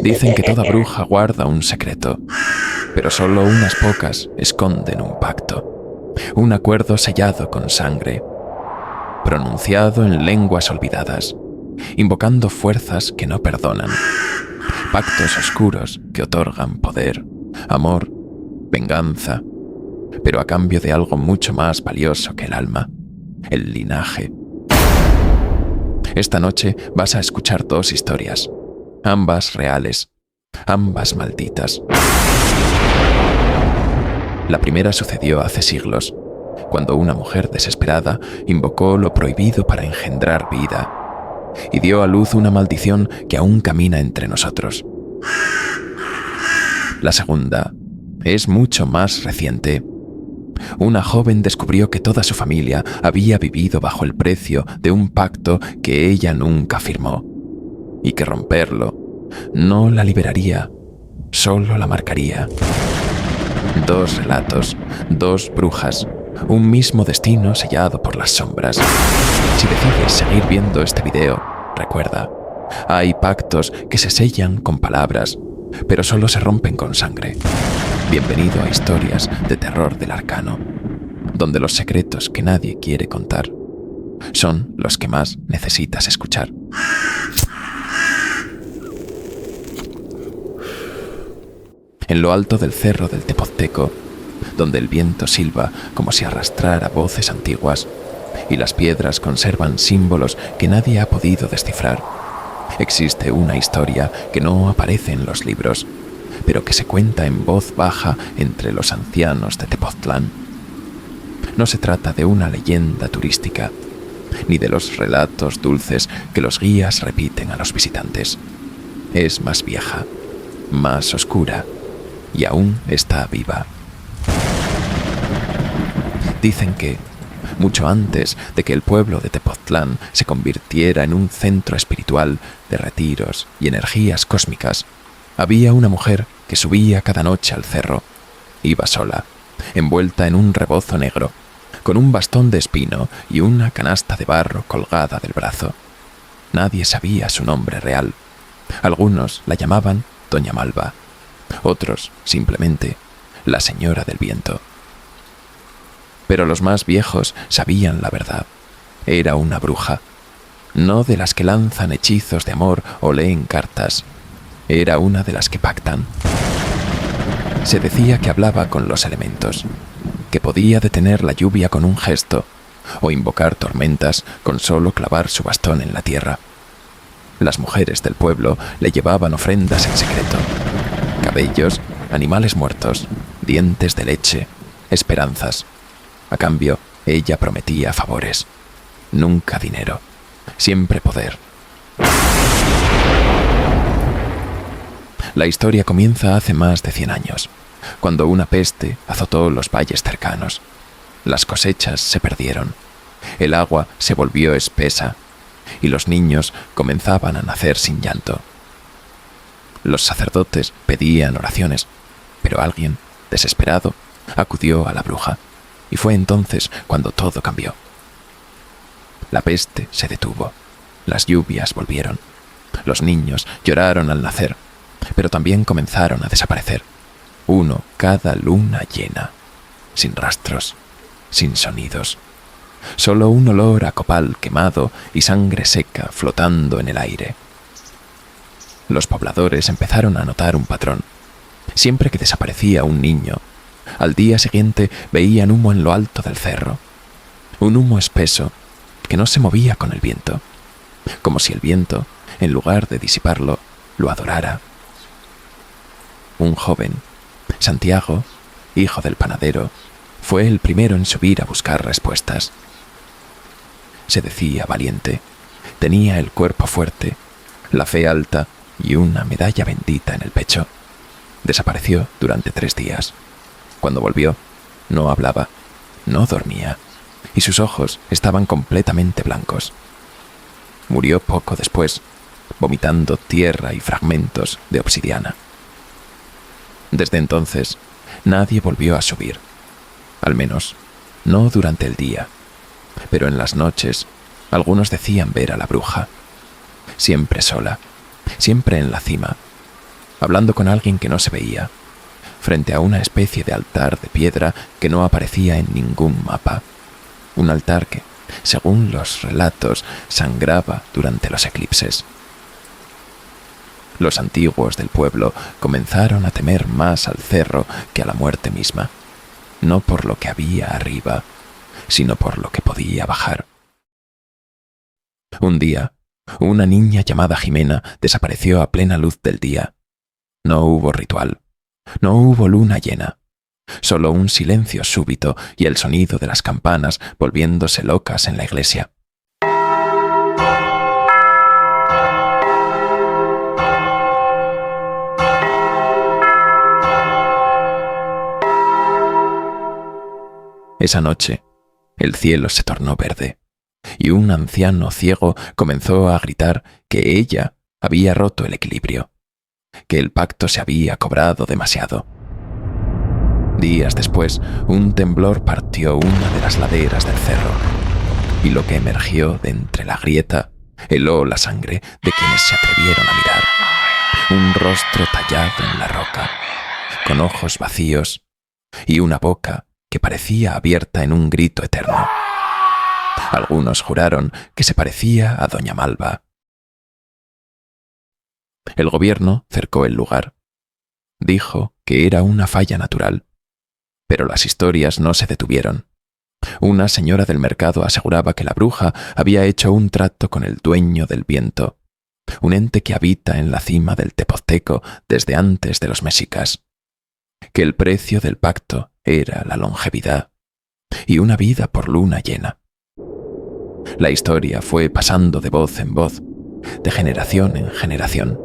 Dicen que toda bruja guarda un secreto, pero solo unas pocas esconden un pacto, un acuerdo sellado con sangre, pronunciado en lenguas olvidadas, invocando fuerzas que no perdonan, pactos oscuros que otorgan poder, amor, venganza, pero a cambio de algo mucho más valioso que el alma, el linaje. Esta noche vas a escuchar dos historias, ambas reales, ambas malditas. La primera sucedió hace siglos, cuando una mujer desesperada invocó lo prohibido para engendrar vida y dio a luz una maldición que aún camina entre nosotros. La segunda es mucho más reciente. Una joven descubrió que toda su familia había vivido bajo el precio de un pacto que ella nunca firmó, y que romperlo no la liberaría, solo la marcaría. Dos relatos, dos brujas, un mismo destino sellado por las sombras. Si decides seguir viendo este video, recuerda, hay pactos que se sellan con palabras, pero solo se rompen con sangre. Bienvenido a Historias de Terror del Arcano, donde los secretos que nadie quiere contar son los que más necesitas escuchar. En lo alto del cerro del Tepozteco, donde el viento silba como si arrastrara voces antiguas y las piedras conservan símbolos que nadie ha podido descifrar, existe una historia que no aparece en los libros, pero que se cuenta en voz baja entre los ancianos de Tepoztlán. No se trata de una leyenda turística, ni de los relatos dulces que los guías repiten a los visitantes. Es más vieja, más oscura, y aún está viva. Dicen que, mucho antes de que el pueblo de Tepoztlán se convirtiera en un centro espiritual de retiros y energías cósmicas, había una mujer que subía cada noche al cerro. Iba sola, envuelta en un rebozo negro, con un bastón de espino y una canasta de barro colgada del brazo. Nadie sabía su nombre real. Algunos la llamaban Doña Malva, otros, simplemente, la Señora del Viento. Pero los más viejos sabían la verdad. Era una bruja, no de las que lanzan hechizos de amor o leen cartas. Era una de las que pactan. Se decía que hablaba con los elementos, que podía detener la lluvia con un gesto o invocar tormentas con solo clavar su bastón en la tierra. Las mujeres del pueblo le llevaban ofrendas en secreto: cabellos, animales muertos, dientes de leche, esperanzas. A cambio, ella prometía favores. Nunca dinero, siempre poder. La historia comienza hace más de 100 años, cuando una peste azotó los valles cercanos. Las cosechas se perdieron, el agua se volvió espesa y los niños comenzaban a nacer sin llanto. Los sacerdotes pedían oraciones, pero alguien, desesperado, acudió a la bruja, y fue entonces cuando todo cambió. La peste se detuvo, las lluvias volvieron, los niños lloraron al nacer, pero también comenzaron a desaparecer, uno cada luna llena, sin rastros, sin sonidos, solo un olor a copal quemado y sangre seca flotando en el aire. Los pobladores empezaron a notar un patrón. Siempre que desaparecía un niño, al día siguiente veían humo en lo alto del cerro, un humo espeso que no se movía con el viento, como si el viento, en lugar de disiparlo, lo adorara. Un joven, Santiago, hijo del panadero, fue el primero en subir a buscar respuestas. Se decía valiente, tenía el cuerpo fuerte, la fe alta y una medalla bendita en el pecho. Desapareció durante 3 días. Cuando volvió, no hablaba, no dormía, y sus ojos estaban completamente blancos. Murió poco después, vomitando tierra y fragmentos de obsidiana. Desde entonces, nadie volvió a subir, al menos no durante el día, pero en las noches algunos decían ver a la bruja, siempre sola, siempre en la cima, hablando con alguien que no se veía, frente a una especie de altar de piedra que no aparecía en ningún mapa. Un altar que, según los relatos, sangraba durante los eclipses. Los antiguos del pueblo comenzaron a temer más al cerro que a la muerte misma, no por lo que había arriba, sino por lo que podía bajar. Un día, una niña llamada Jimena desapareció a plena luz del día. No hubo ritual, no hubo luna llena, solo un silencio súbito y el sonido de las campanas volviéndose locas en la iglesia. Esa noche, el cielo se tornó verde, y un anciano ciego comenzó a gritar que ella había roto el equilibrio, que el pacto se había cobrado demasiado. Días después, un temblor partió una de las laderas del cerro, y lo que emergió de entre la grieta heló la sangre de quienes se atrevieron a mirar. Un rostro tallado en la roca, con ojos vacíos, y una boca que parecía abierta en un grito eterno. Algunos juraron que se parecía a Doña Malva. El gobierno cercó el lugar. Dijo que era una falla natural, pero las historias no se detuvieron. Una señora del mercado aseguraba que la bruja había hecho un trato con el dueño del viento, un ente que habita en la cima del Tepozteco desde antes de los mexicas, que el precio del pacto era la longevidad y una vida por luna llena. La historia fue pasando de voz en voz, de generación en generación,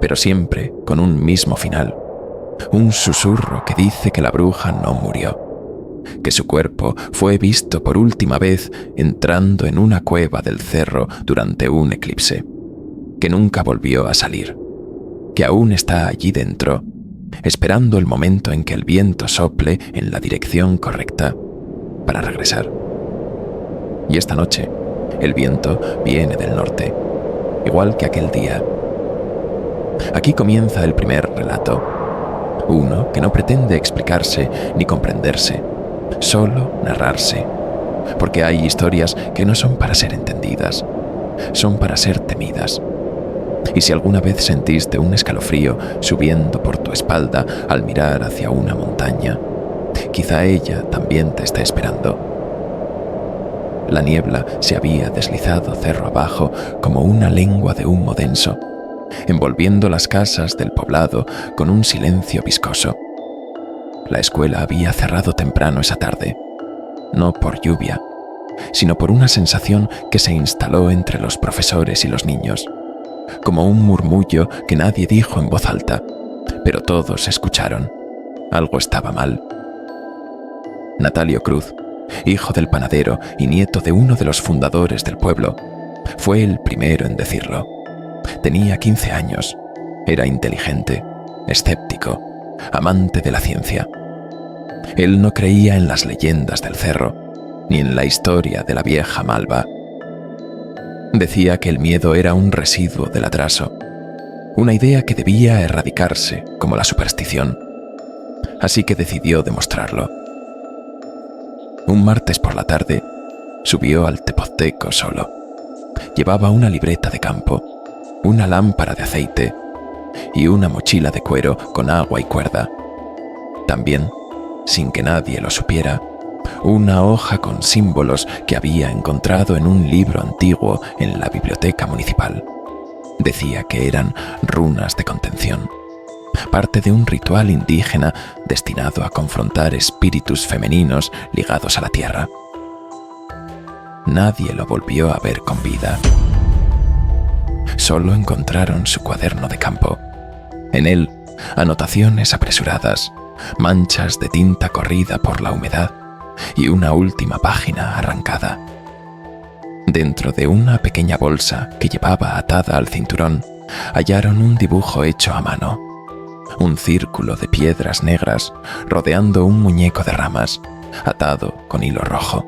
pero siempre con un mismo final, un susurro que dice que la bruja no murió, que su cuerpo fue visto por última vez entrando en una cueva del cerro durante un eclipse, que nunca volvió a salir, que aún está allí dentro, esperando el momento en que el viento sople en la dirección correcta para regresar. Y esta noche, el viento viene del norte, igual que aquel día. Aquí comienza el primer relato, uno que no pretende explicarse ni comprenderse, solo narrarse, porque hay historias que no son para ser entendidas, son para ser temidas. Y si alguna vez sentiste un escalofrío subiendo por tu espalda al mirar hacia una montaña, quizá ella también te esté esperando. La niebla se había deslizado cerro abajo como una lengua de humo denso, envolviendo las casas del poblado con un silencio viscoso. La escuela había cerrado temprano esa tarde, no por lluvia, sino por una sensación que se instaló entre los profesores y los niños, como un murmullo que nadie dijo en voz alta, pero todos escucharon. Algo estaba mal. Natalio Cruz, hijo del panadero y nieto de uno de los fundadores del pueblo, fue el primero en decirlo. Tenía 15 años, era inteligente, escéptico, amante de la ciencia. Él no creía en las leyendas del cerro, ni en la historia de la vieja Malva. Decía que el miedo era un residuo del atraso, una idea que debía erradicarse como la superstición. Así que decidió demostrarlo. Un martes por la tarde, subió al Tepozteco solo. Llevaba una libreta de campo, una lámpara de aceite y una mochila de cuero con agua y cuerda. También, sin que nadie lo supiera, una hoja con símbolos que había encontrado en un libro antiguo en la biblioteca municipal. Decía que eran runas de contención, parte de un ritual indígena destinado a confrontar espíritus femeninos ligados a la tierra. Nadie lo volvió a ver con vida. Solo encontraron su cuaderno de campo. En él, anotaciones apresuradas, manchas de tinta corrida por la humedad y una última página arrancada. Dentro de una pequeña bolsa que llevaba atada al cinturón, hallaron un dibujo hecho a mano. Un círculo de piedras negras rodeando un muñeco de ramas, atado con hilo rojo.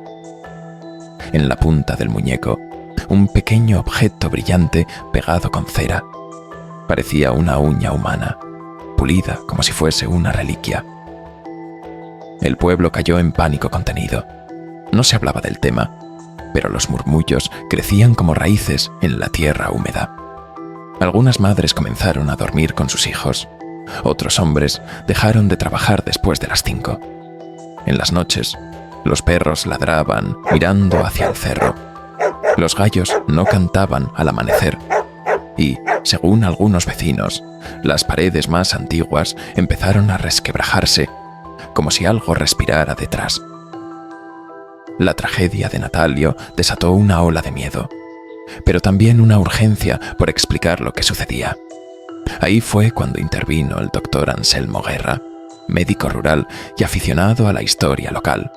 En la punta del muñeco, un pequeño objeto brillante pegado con cera, Parecía una uña humana, pulida como si fuese una reliquia. El pueblo cayó en pánico contenido. No se hablaba del tema, pero los murmullos crecían como raíces en la tierra húmeda. Algunas madres comenzaron a dormir con sus hijos. Otros hombres dejaron de trabajar después de las 5. En las noches, los perros ladraban mirando hacia el cerro. Los gallos no cantaban al amanecer. Y, según algunos vecinos, las paredes más antiguas empezaron a resquebrajarse, como si algo respirara detrás. La tragedia de Natalio desató una ola de miedo, pero también una urgencia por explicar lo que sucedía. Ahí fue cuando intervino el doctor Anselmo Guerra, médico rural y aficionado a la historia local,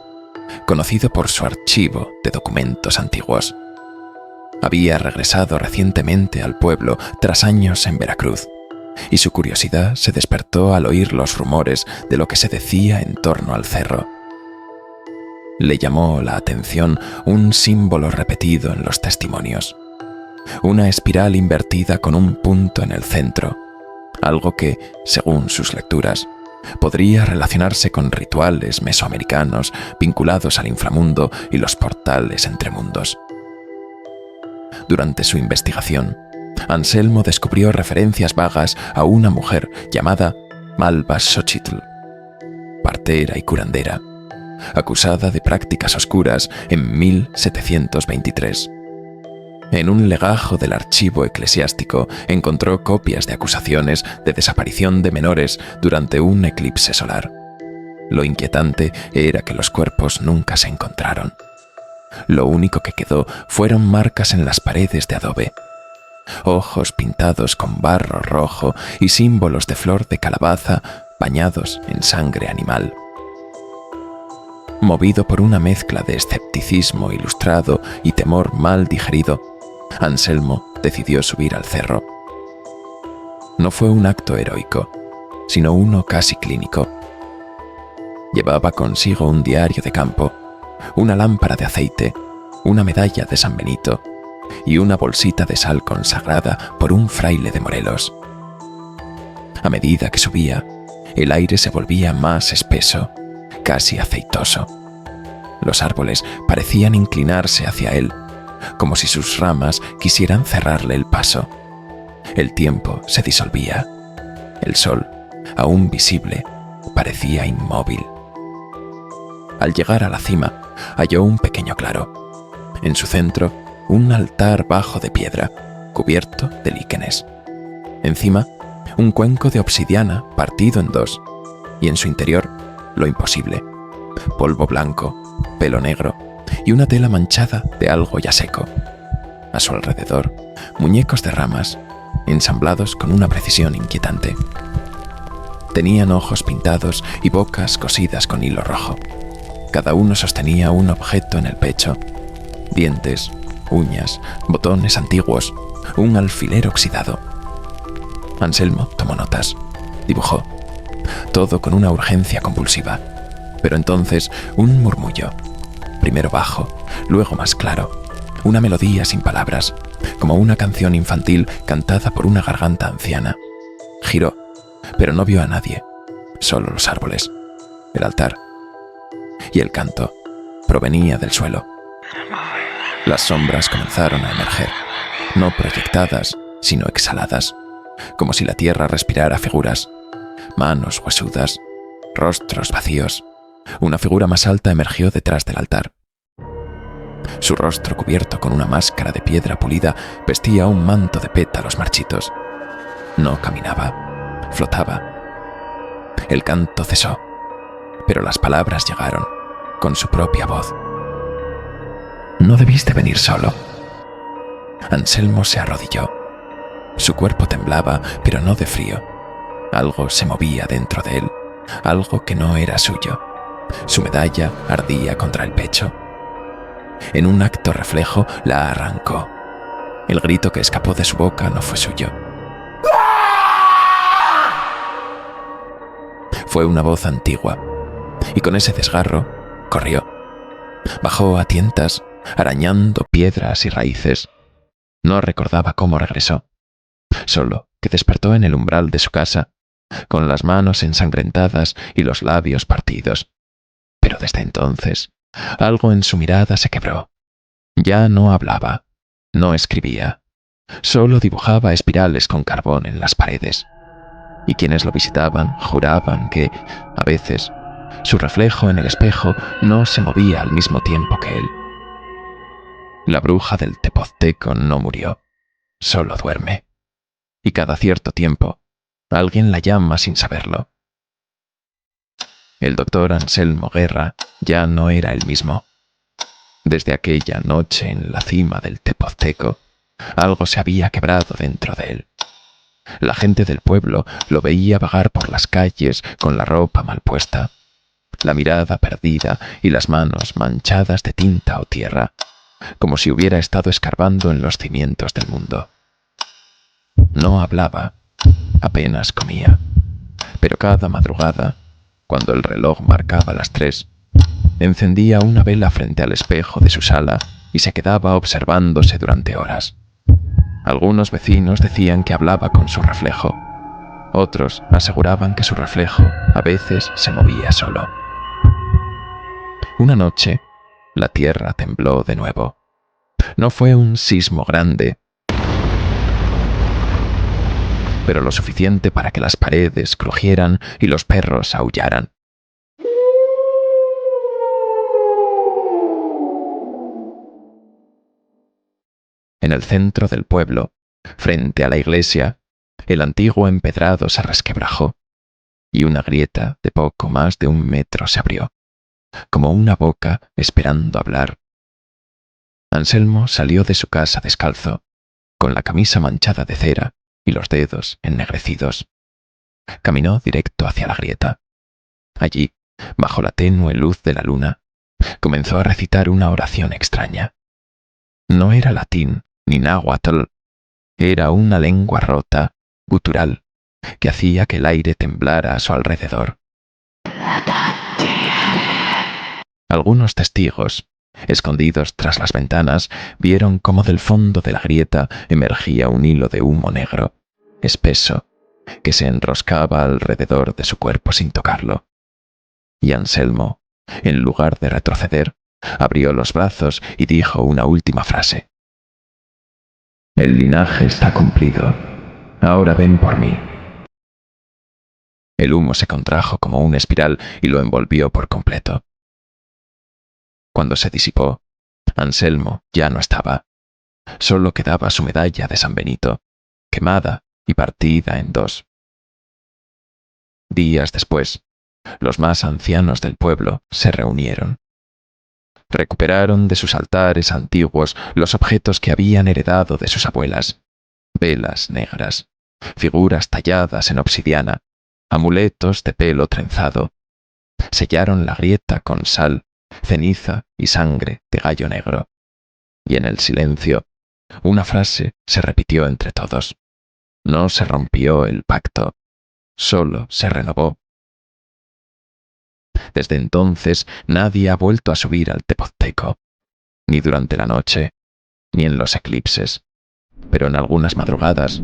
conocido por su archivo de documentos antiguos. Había regresado recientemente al pueblo tras años en Veracruz, y su curiosidad se despertó al oír los rumores de lo que se decía en torno al cerro. Le llamó la atención un símbolo repetido en los testimonios, una espiral invertida con un punto en el centro, algo que, según sus lecturas, podría relacionarse con rituales mesoamericanos vinculados al inframundo y los portales entre mundos. Durante su investigación, Anselmo descubrió referencias vagas a una mujer llamada Malva Xochitl, partera y curandera, acusada de prácticas oscuras en 1723. En un legajo del archivo eclesiástico encontró copias de acusaciones de desaparición de menores durante un eclipse solar. Lo inquietante era que los cuerpos nunca se encontraron. Lo único que quedó fueron marcas en las paredes de adobe, ojos pintados con barro rojo y símbolos de flor de calabaza bañados en sangre animal. Movido por una mezcla de escepticismo ilustrado y temor mal digerido, Anselmo decidió subir al cerro. No fue un acto heroico, sino uno casi clínico. Llevaba consigo un diario de campo, una lámpara de aceite, una medalla de San Benito y una bolsita de sal consagrada por un fraile de Morelos. A medida que subía, el aire se volvía más espeso, casi aceitoso. Los árboles parecían inclinarse hacia él, como si sus ramas quisieran cerrarle el paso. El tiempo se disolvía. El sol, aún visible, parecía inmóvil. Al llegar a la cima, halló un pequeño claro. En su centro, un altar bajo de piedra, cubierto de líquenes. Encima, un cuenco de obsidiana partido en dos, y en su interior, lo imposible: polvo blanco, pelo negro y una tela manchada de algo ya seco. A su alrededor, muñecos de ramas, ensamblados con una precisión inquietante. Tenían ojos pintados y bocas cosidas con hilo rojo. Cada uno sostenía un objeto en el pecho: dientes, uñas, botones antiguos, un alfiler oxidado. Anselmo tomó notas, dibujó, todo con una urgencia convulsiva. Pero entonces un murmullo, primero bajo, luego más claro, una melodía sin palabras, como una canción infantil cantada por una garganta anciana. Giró, pero no vio a nadie, solo los árboles, el altar. Y el canto provenía del suelo. Las sombras comenzaron a emerger, no proyectadas, sino exhaladas, como si la tierra respirara figuras, manos huesudas, rostros vacíos. Una figura más alta emergió detrás del altar. Su rostro, cubierto con una máscara de piedra pulida, vestía un manto de pétalos marchitos. No caminaba, flotaba. El canto cesó, pero las palabras llegaron, con su propia voz. «No debiste venir solo». Anselmo se arrodilló. Su cuerpo temblaba, pero no de frío. Algo se movía dentro de él, algo que no era suyo. Su medalla ardía contra el pecho. En un acto reflejo la arrancó. El grito que escapó de su boca no fue suyo. Fue una voz antigua, y con ese desgarro corrió. Bajó a tientas, arañando piedras y raíces. No recordaba cómo regresó. Solo que despertó en el umbral de su casa, con las manos ensangrentadas y los labios partidos. Pero desde entonces, algo en su mirada se quebró. Ya no hablaba, no escribía, solo dibujaba espirales con carbón en las paredes. Y quienes lo visitaban juraban que, a veces, su reflejo en el espejo no se movía al mismo tiempo que él. La bruja del Tepozteco no murió, solo duerme. Y cada cierto tiempo, alguien la llama sin saberlo. El doctor Anselmo Guerra ya no era el mismo. Desde aquella noche en la cima del Tepozteco, algo se había quebrado dentro de él. La gente del pueblo lo veía vagar por las calles con la ropa mal puesta, la mirada perdida y las manos manchadas de tinta o tierra, como si hubiera estado escarbando en los cimientos del mundo. No hablaba, apenas comía, pero cada madrugada, cuando el reloj marcaba las 3, encendía una vela frente al espejo de su sala y se quedaba observándose durante horas. Algunos vecinos decían que hablaba con su reflejo. Otros aseguraban que su reflejo a veces se movía solo. Una noche, la tierra tembló de nuevo. No fue un sismo grande, pero lo suficiente para que las paredes crujieran y los perros aullaran. En el centro del pueblo, frente a la iglesia, el antiguo empedrado se resquebrajó y una grieta de poco más de 1 metro se abrió, como una boca esperando hablar. Anselmo salió de su casa descalzo, con la camisa manchada de cera y los dedos ennegrecidos. Caminó directo hacia la grieta. Allí, bajo la tenue luz de la luna, comenzó a recitar una oración extraña. No era latín ni náhuatl, era una lengua rota, gutural, que hacía que el aire temblara a su alrededor. Algunos testigos, escondidos tras las ventanas, vieron cómo del fondo de la grieta emergía un hilo de humo negro, espeso, que se enroscaba alrededor de su cuerpo sin tocarlo. Y Anselmo, en lugar de retroceder, abrió los brazos y dijo una última frase. El linaje está cumplido. Ahora ven por mí. El humo se contrajo como una espiral y lo envolvió por completo. Cuando se disipó, Anselmo ya no estaba. Solo quedaba su medalla de San Benito, quemada y partida en 2. Días después, los más ancianos del pueblo se reunieron. Recuperaron de sus altares antiguos los objetos que habían heredado de sus abuelas: velas negras, figuras talladas en obsidiana, amuletos de pelo trenzado. Sellaron la grieta con sal, ceniza y sangre de gallo negro. Y en el silencio, una frase se repitió entre todos. No se rompió el pacto, solo se renovó. Desde entonces nadie ha vuelto a subir al Tepozteco, ni durante la noche, ni en los eclipses, pero en algunas madrugadas,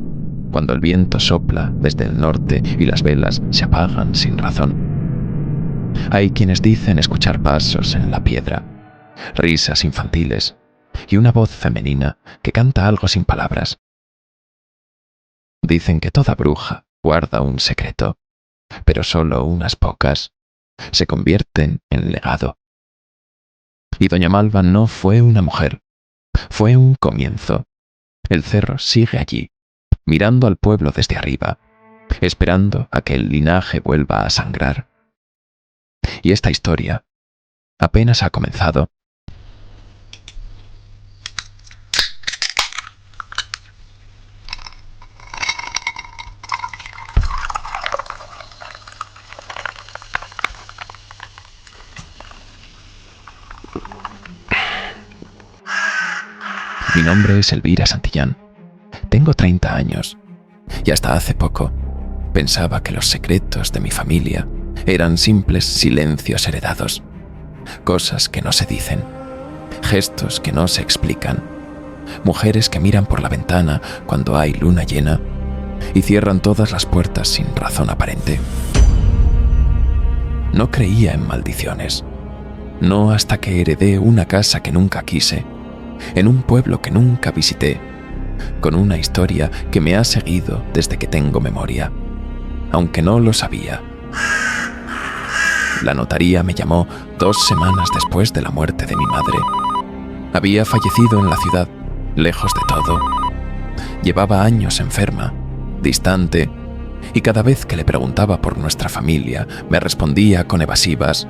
cuando el viento sopla desde el norte y las velas se apagan sin razón. Hay quienes dicen escuchar pasos en la piedra, risas infantiles y una voz femenina que canta algo sin palabras. Dicen que toda bruja guarda un secreto, pero solo unas pocas se convierten en legado. Y doña Malva no fue una mujer, fue un comienzo. El cerro sigue allí, mirando al pueblo desde arriba, esperando a que el linaje vuelva a sangrar. Y esta historia apenas ha comenzado. Mi nombre es Elvira Santillán. Tengo 30 años y hasta hace poco pensaba que los secretos de mi familia eran simples silencios heredados, cosas que no se dicen, gestos que no se explican, mujeres que miran por la ventana cuando hay luna llena y cierran todas las puertas sin razón aparente. No creía en maldiciones, no hasta que heredé una casa que nunca quise, en un pueblo que nunca visité, con una historia que me ha seguido desde que tengo memoria, aunque no lo sabía. La notaría me llamó 2 semanas después de la muerte de mi madre. Había fallecido en la ciudad, lejos de todo. Llevaba años enferma, distante, y cada vez que le preguntaba por nuestra familia, me respondía con evasivas: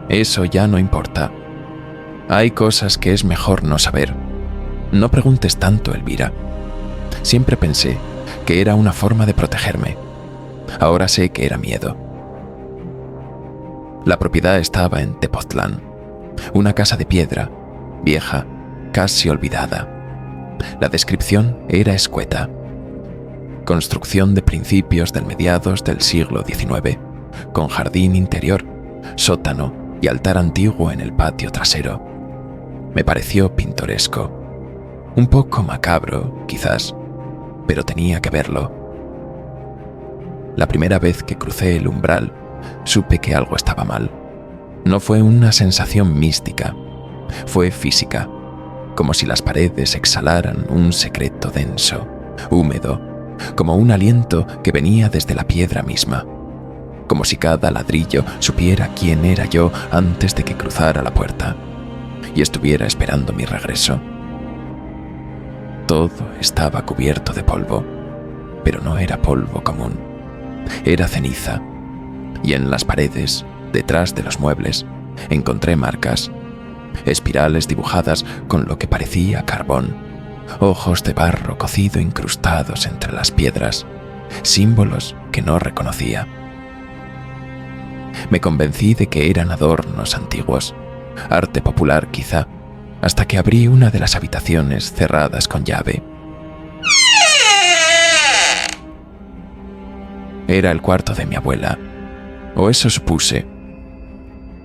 «Eso ya no importa. Hay cosas que es mejor no saber. No preguntes tanto, Elvira». Siempre pensé que era una forma de protegerme. Ahora sé que era miedo. La propiedad estaba en Tepoztlán, una casa de piedra, vieja, casi olvidada. La descripción era escueta. Construcción de principios del mediados del siglo XIX, con jardín interior, sótano y altar antiguo en el patio trasero. Me pareció pintoresco. Un poco macabro, quizás, pero tenía que verlo. La primera vez que crucé el umbral, supe que algo estaba mal. No fue una sensación mística, fue física, como si las paredes exhalaran un secreto denso, húmedo, como un aliento que venía desde la piedra misma, como si cada ladrillo supiera quién era yo antes de que cruzara la puerta y estuviera esperando mi regreso. Todo estaba cubierto de polvo, pero no era polvo común, era ceniza, y en las paredes, detrás de los muebles, encontré marcas, espirales dibujadas con lo que parecía carbón, ojos de barro cocido incrustados entre las piedras, símbolos que no reconocía. Me convencí de que eran adornos antiguos, arte popular quizá, hasta que abrí una de las habitaciones cerradas con llave. Era el cuarto de mi abuela, o eso supuse.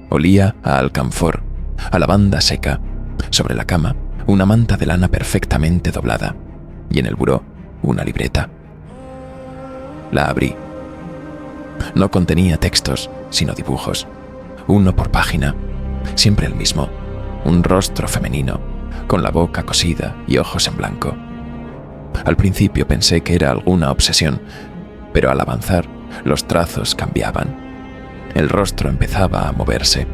Olía a alcanfor, a lavanda seca. Sobre la cama, una manta de lana perfectamente doblada, y en el buró, una libreta. La abrí. No contenía textos, sino dibujos, uno por página, siempre el mismo, un rostro femenino, con la boca cosida y ojos en blanco. Al principio pensé que era alguna obsesión, pero al avanzar, los trazos cambiaban. El rostro empezaba a moverse,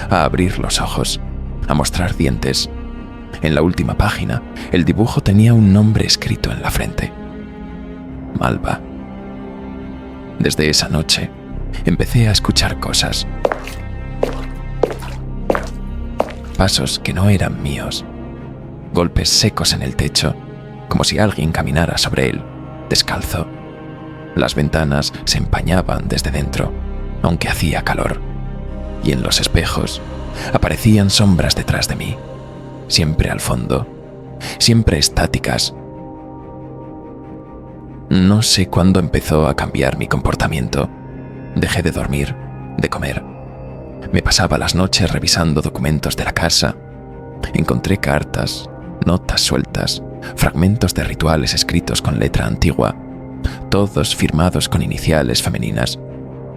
a abrir los ojos, a mostrar dientes. En la última página, el dibujo tenía un nombre escrito en la frente: Malva. Desde esa noche, empecé a escuchar cosas. Pasos que no eran míos. Golpes secos en el techo, como si alguien caminara sobre él, descalzo. Las ventanas se empañaban desde dentro, aunque hacía calor. Y en los espejos aparecían sombras detrás de mí, siempre al fondo, siempre estáticas. No sé cuándo empezó a cambiar mi comportamiento. Dejé de dormir, de comer. Me pasaba las noches revisando documentos de la casa. Encontré cartas, notas sueltas, fragmentos de rituales escritos con letra antigua, todos firmados con iniciales femeninas,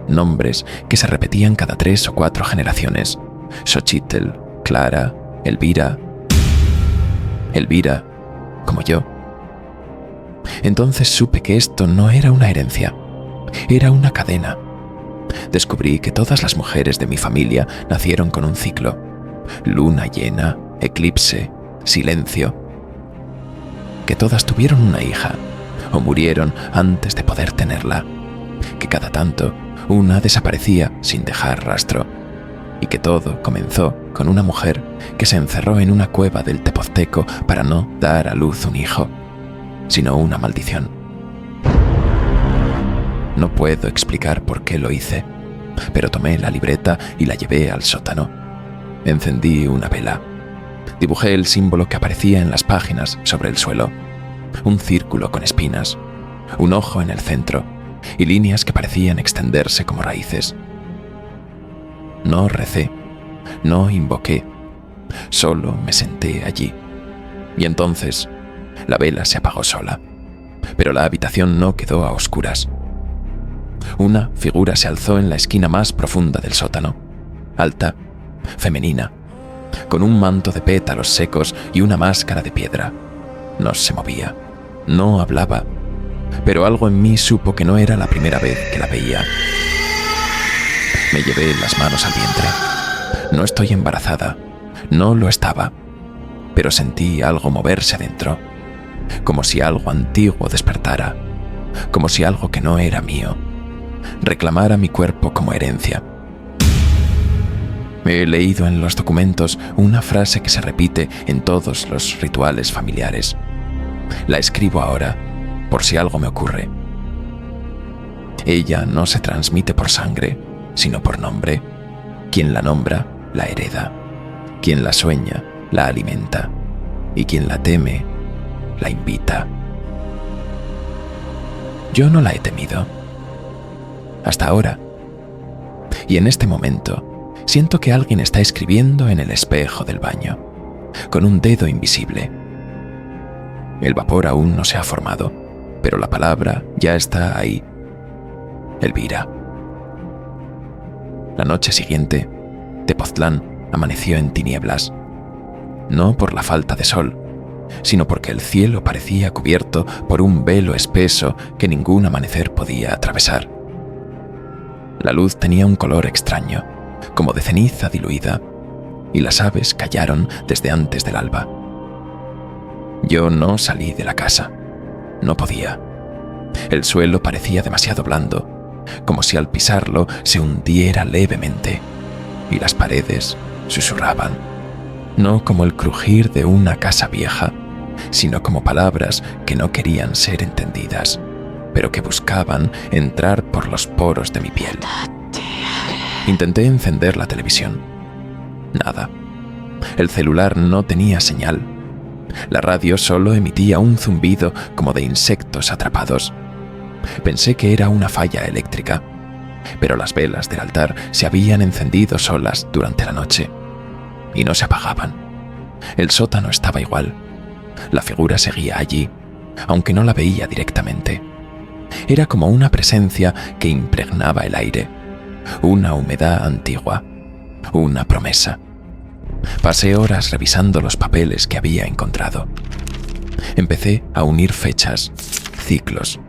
nombres que se repetían cada 3 o 4 generaciones: Xochitl, Clara, Elvira. Elvira, como yo. Entonces supe que esto no era una herencia, era una cadena. Descubrí que todas las mujeres de mi familia nacieron con un ciclo: luna llena, eclipse, silencio. Que todas tuvieron una hija, o murieron antes de poder tenerla. Que cada tanto una desaparecía sin dejar rastro. Y que todo comenzó con una mujer que se encerró en una cueva del Tepozteco para no dar a luz un hijo, sino una maldición. No puedo explicar por qué lo hice, pero tomé la libreta y la llevé al sótano. Encendí una vela. Dibujé el símbolo que aparecía en las páginas sobre el suelo: un círculo con espinas, un ojo en el centro y líneas que parecían extenderse como raíces. No recé, no invoqué, solo me senté allí. Y entonces la vela se apagó sola. pero la habitación no quedó a oscuras. Una figura se alzó en la esquina más profunda del sótano, alta, femenina, con un manto de pétalos secos y una máscara de piedra. No se movía, no hablaba, pero algo en mí supo que no era la primera vez que la veía. Me llevé las manos al vientre. No estoy embarazada, no lo estaba, pero sentí algo moverse dentro, como si algo antiguo despertara, como si algo que no era mío reclamara mi cuerpo como herencia. He leído en los documentos una frase que se repite en todos los rituales familiares. La escribo ahora, por si algo me ocurre. Ella no se transmite por sangre, sino por nombre. Quien la nombra, la hereda. Quien la sueña, la alimenta. Y quien la teme, la invita. Yo no la he temido. Hasta ahora. Y en este momento, siento que alguien está escribiendo en el espejo del baño, con un dedo invisible. El vapor aún no se ha formado, pero la palabra ya está ahí. Elvira. La noche siguiente, Tepoztlán amaneció en tinieblas. No por la falta de sol, sino porque el cielo parecía cubierto por un velo espeso que ningún amanecer podía atravesar. La luz tenía un color extraño, como de ceniza diluida, y las aves callaron desde antes del alba. Yo no salí de la casa. No podía. El suelo parecía demasiado blando, como si al pisarlo se hundiera levemente, y las paredes susurraban, no como el crujir de una casa vieja, sino como palabras que no querían ser entendidas, pero que buscaban entrar por los poros de mi piel. Intenté encender la televisión. Nada. El celular no tenía señal. La radio solo emitía un zumbido como de insectos atrapados. Pensé que era una falla eléctrica, pero las velas del altar se habían encendido solas durante la noche y no se apagaban. El sótano estaba igual. La figura seguía allí, aunque no la veía directamente. Era como una presencia que impregnaba el aire, una humedad antigua, una promesa. Pasé horas revisando los papeles que había encontrado. Empecé a unir fechas, ciclos.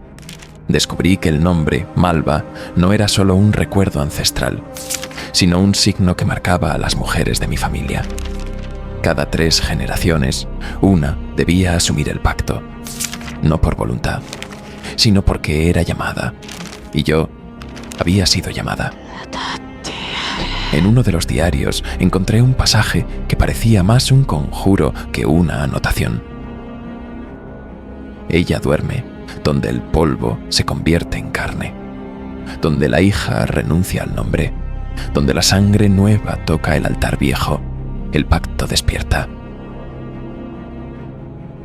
Descubrí que el nombre, Malva, no era solo un recuerdo ancestral, sino un signo que marcaba a las mujeres de mi familia. Cada 3 generaciones, una debía asumir el pacto, no por voluntad, sino porque era llamada, y yo había sido llamada. En uno de los diarios encontré un pasaje que parecía más un conjuro que una anotación. Ella duerme donde el polvo se convierte en carne, donde la hija renuncia al nombre, donde la sangre nueva toca el altar viejo, el pacto despierta.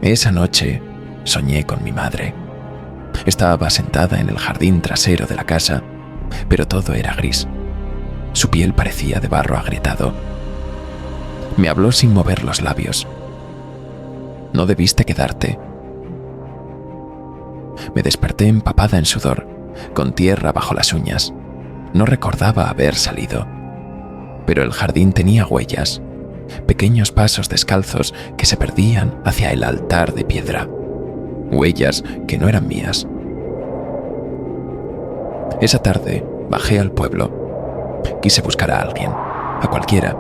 Esa noche soñé con mi madre. Estaba sentada en el jardín trasero de la casa, pero todo era gris. Su piel parecía de barro agrietado. Me habló sin mover los labios. No debiste quedarte. Me desperté empapada en sudor, con tierra bajo las uñas. No recordaba haber salido, pero el jardín tenía huellas, pequeños pasos descalzos que se perdían hacia el altar de piedra. Huellas que no eran mías. Esa tarde bajé al pueblo. Quise buscar a alguien, a cualquiera,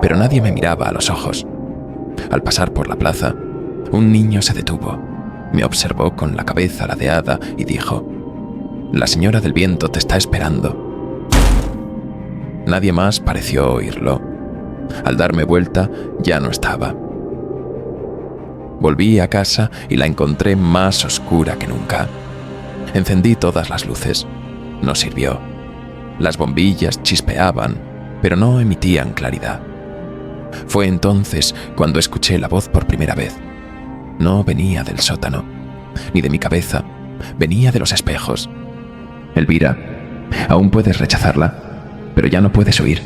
pero nadie me miraba a los ojos. Al pasar por la plaza, un niño se detuvo, me observó con la cabeza ladeada y dijo: «La señora del viento te está esperando». Nadie más pareció oírlo. Al darme vuelta, ya no estaba. Volví a casa y la encontré más oscura que nunca. Encendí todas las luces. No sirvió. Las bombillas chispeaban, pero no emitían claridad. Fue entonces cuando escuché la voz por primera vez. No venía del sótano, ni de mi cabeza, venía de los espejos. «Elvira, aún puedes rechazarla, pero ya no puedes huir».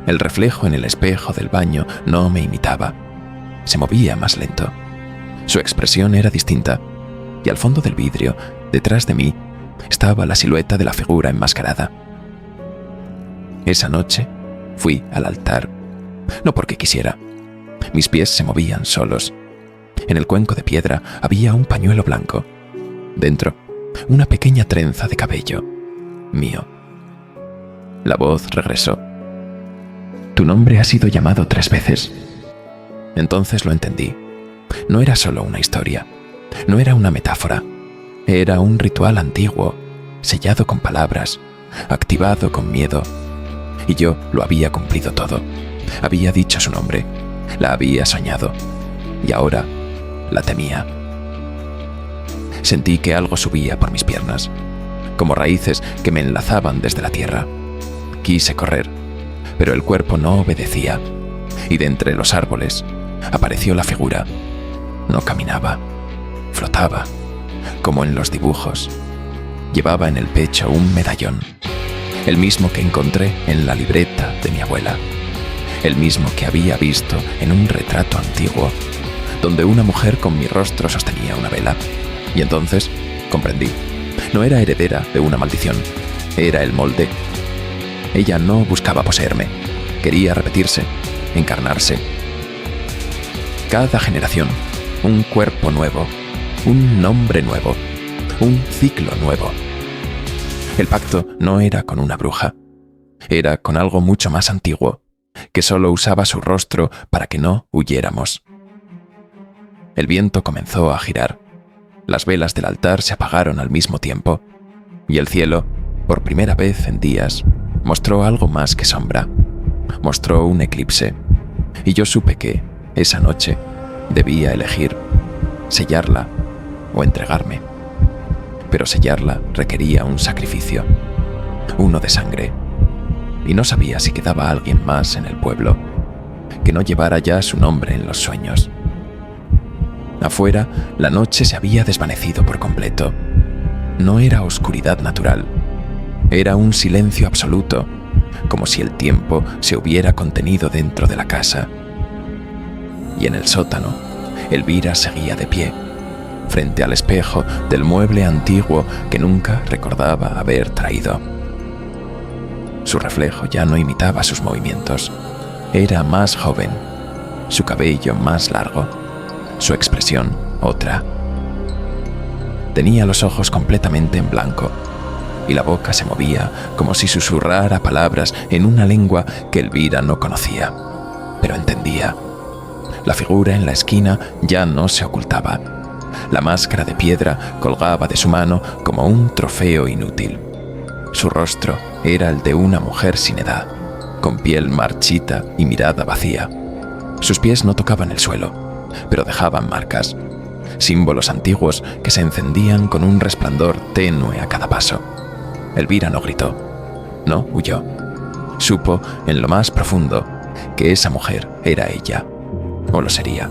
El reflejo en el espejo del baño no me imitaba. Se movía más lento. Su expresión era distinta, y al fondo del vidrio, detrás de mí, estaba la silueta de la figura enmascarada. Esa noche fui al altar, no porque quisiera. Mis pies se movían solos. En el cuenco de piedra había un pañuelo blanco. Dentro, una pequeña trenza de cabello mío. La voz regresó. Tu nombre ha sido llamado 3 veces. Entonces lo entendí. No era solo una historia, no era una metáfora. Era un ritual antiguo, sellado con palabras, activado con miedo. Y yo lo había cumplido todo. Había dicho su nombre, la había soñado, y ahora la temía. Sentí que algo subía por mis piernas, como raíces que me enlazaban desde la tierra. Quise correr, pero el cuerpo no obedecía, y de entre los árboles apareció la figura. No caminaba, flotaba, como en los dibujos. Llevaba en el pecho un medallón, el mismo que encontré en la libreta de mi abuela, el mismo que había visto en un retrato antiguo, donde una mujer con mi rostro sostenía una vela. Y entonces comprendí. No era heredera de una maldición, era el molde. Ella no buscaba poseerme, quería repetirse, encarnarse. Cada generación, un cuerpo nuevo, un nombre nuevo, un ciclo nuevo. El pacto no era con una bruja, era con algo mucho más antiguo, que solo usaba su rostro para que no huyéramos. El viento comenzó a girar. Las velas del altar se apagaron al mismo tiempo, y el cielo, por primera vez en días, mostró algo más que sombra. Mostró un eclipse, y yo supe que, esa noche, debía elegir sellarla o entregarme. Pero sellarla requería un sacrificio, uno de sangre, y no sabía si quedaba alguien más en el pueblo que no llevara ya su nombre en los sueños. Afuera, la noche se había desvanecido por completo. No era oscuridad natural, era un silencio absoluto, como si el tiempo se hubiera contenido dentro de la casa. Y en el sótano, Elvira seguía de pie, frente al espejo del mueble antiguo que nunca recordaba haber traído. Su reflejo ya no imitaba sus movimientos. Era más joven, su cabello más largo, su expresión otra. Tenía los ojos completamente en blanco y la boca se movía como si susurrara palabras en una lengua que Elvira no conocía, pero entendía. La figura en la esquina ya no se ocultaba. La máscara de piedra colgaba de su mano como un trofeo inútil. Su rostro era el de una mujer sin edad, con piel marchita y mirada vacía. Sus pies no tocaban el suelo, pero dejaban marcas, símbolos antiguos que se encendían con un resplandor tenue a cada paso. Elvira no gritó, no huyó. Supo en lo más profundo que esa mujer era ella, o lo sería.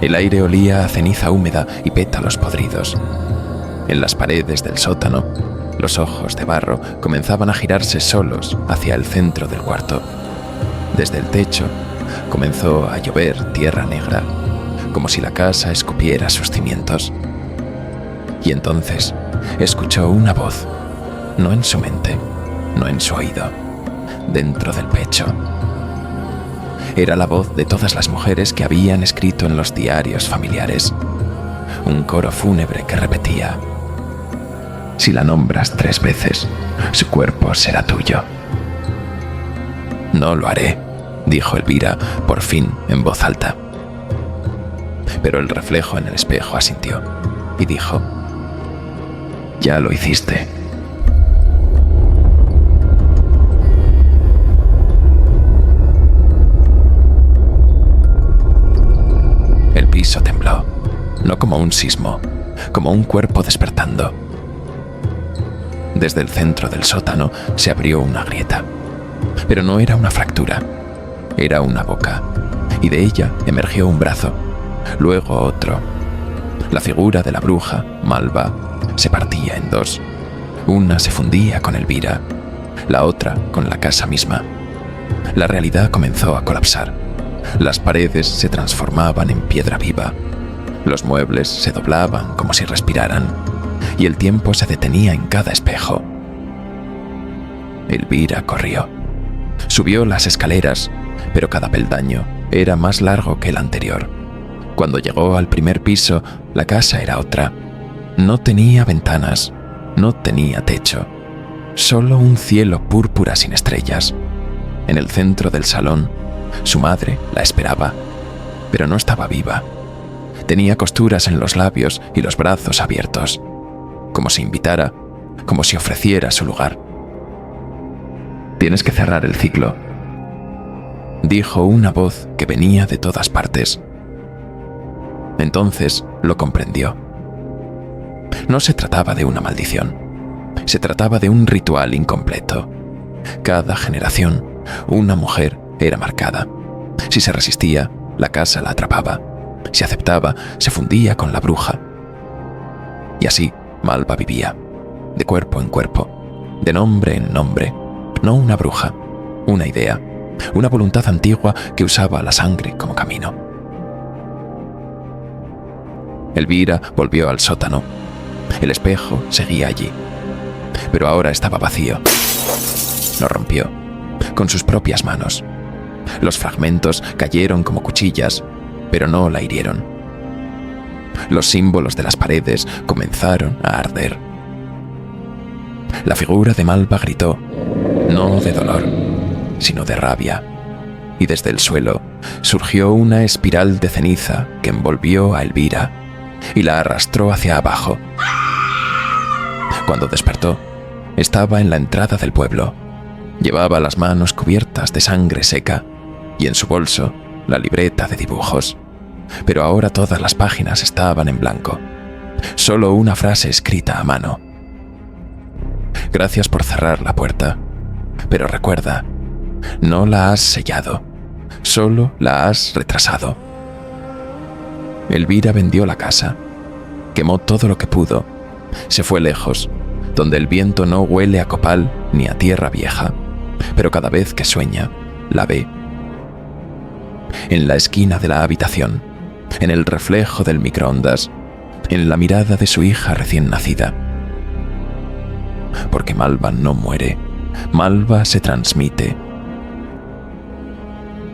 El aire olía a ceniza húmeda y pétalos podridos. En las paredes del sótano, los ojos de barro comenzaban a girarse solos hacia el centro del cuarto. Desde el techo comenzó a llover tierra negra, como si la casa escupiera sus cimientos. Y entonces escuchó una voz, no en su mente, no en su oído, dentro del pecho. Era la voz de todas las mujeres que habían escrito en los diarios familiares. Un coro fúnebre que repetía: si la nombras 3 veces, su cuerpo será tuyo. No lo haré, dijo Elvira, por fin, en voz alta. Pero el reflejo en el espejo asintió y dijo: ya lo hiciste. El piso tembló, no como un sismo, como un cuerpo despertando. Desde el centro del sótano se abrió una grieta, pero no era una fractura, era una boca, y de ella emergió un brazo, luego otro. La figura de la bruja, Malva, se partía en 2. Una se fundía con Elvira, la otra con la casa misma. La realidad comenzó a colapsar. Las paredes se transformaban en piedra viva. Los muebles se doblaban como si respiraran, y el tiempo se detenía en cada espejo. Elvira corrió. Subió las escaleras, pero cada peldaño era más largo que el anterior. Cuando llegó al primer piso, la casa era otra. No tenía ventanas, no tenía techo, solo un cielo púrpura sin estrellas. En el centro del salón, su madre la esperaba, pero no estaba viva. Tenía costuras en los labios y los brazos abiertos, como si invitara, como si ofreciera su lugar. «Tienes que cerrar el ciclo», dijo una voz que venía de todas partes. Entonces lo comprendió. No se trataba de una maldición, se trataba de un ritual incompleto. Cada generación, una mujer era marcada. Si se resistía, la casa la atrapaba. Si aceptaba, se fundía con la bruja. Y así Malva vivía, de cuerpo en cuerpo, de nombre en nombre. No una bruja, una idea, una voluntad antigua que usaba la sangre como camino. Elvira volvió al sótano. El espejo seguía allí, pero ahora estaba vacío. Lo rompió, con sus propias manos. Los fragmentos cayeron como cuchillas, pero no la hirieron. Los símbolos de las paredes comenzaron a arder. La figura de Malva gritó, no de dolor, sino de rabia, y desde el suelo surgió una espiral de ceniza que envolvió a Elvira y la arrastró hacia abajo. Cuando despertó, estaba en la entrada del pueblo. Llevaba las manos cubiertas de sangre seca y en su bolso la libreta de dibujos. Pero ahora todas las páginas estaban en blanco. Solo una frase escrita a mano. Gracias por cerrar la puerta, pero recuerda, no la has sellado, solo la has retrasado. Elvira vendió la casa, quemó todo lo que pudo, se fue lejos, donde el viento no huele a copal ni a tierra vieja, pero cada vez que sueña, la ve. En la esquina de la habitación, en el reflejo del microondas, en la mirada de su hija recién nacida. Porque Malva no muere, Malva se transmite.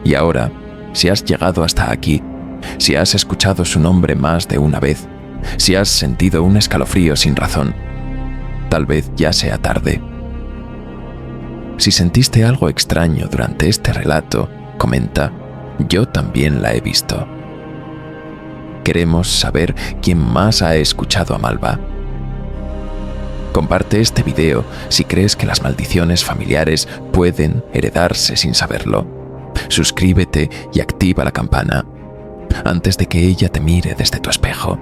Y ahora, si has llegado hasta aquí, si has escuchado su nombre más de una vez, si has sentido un escalofrío sin razón, tal vez ya sea tarde. Si sentiste algo extraño durante este relato, comenta, yo también la he visto. Queremos saber quién más ha escuchado a Malva. Comparte este video si crees que las maldiciones familiares pueden heredarse sin saberlo. Suscríbete y activa la campana antes de que ella te mire desde tu espejo.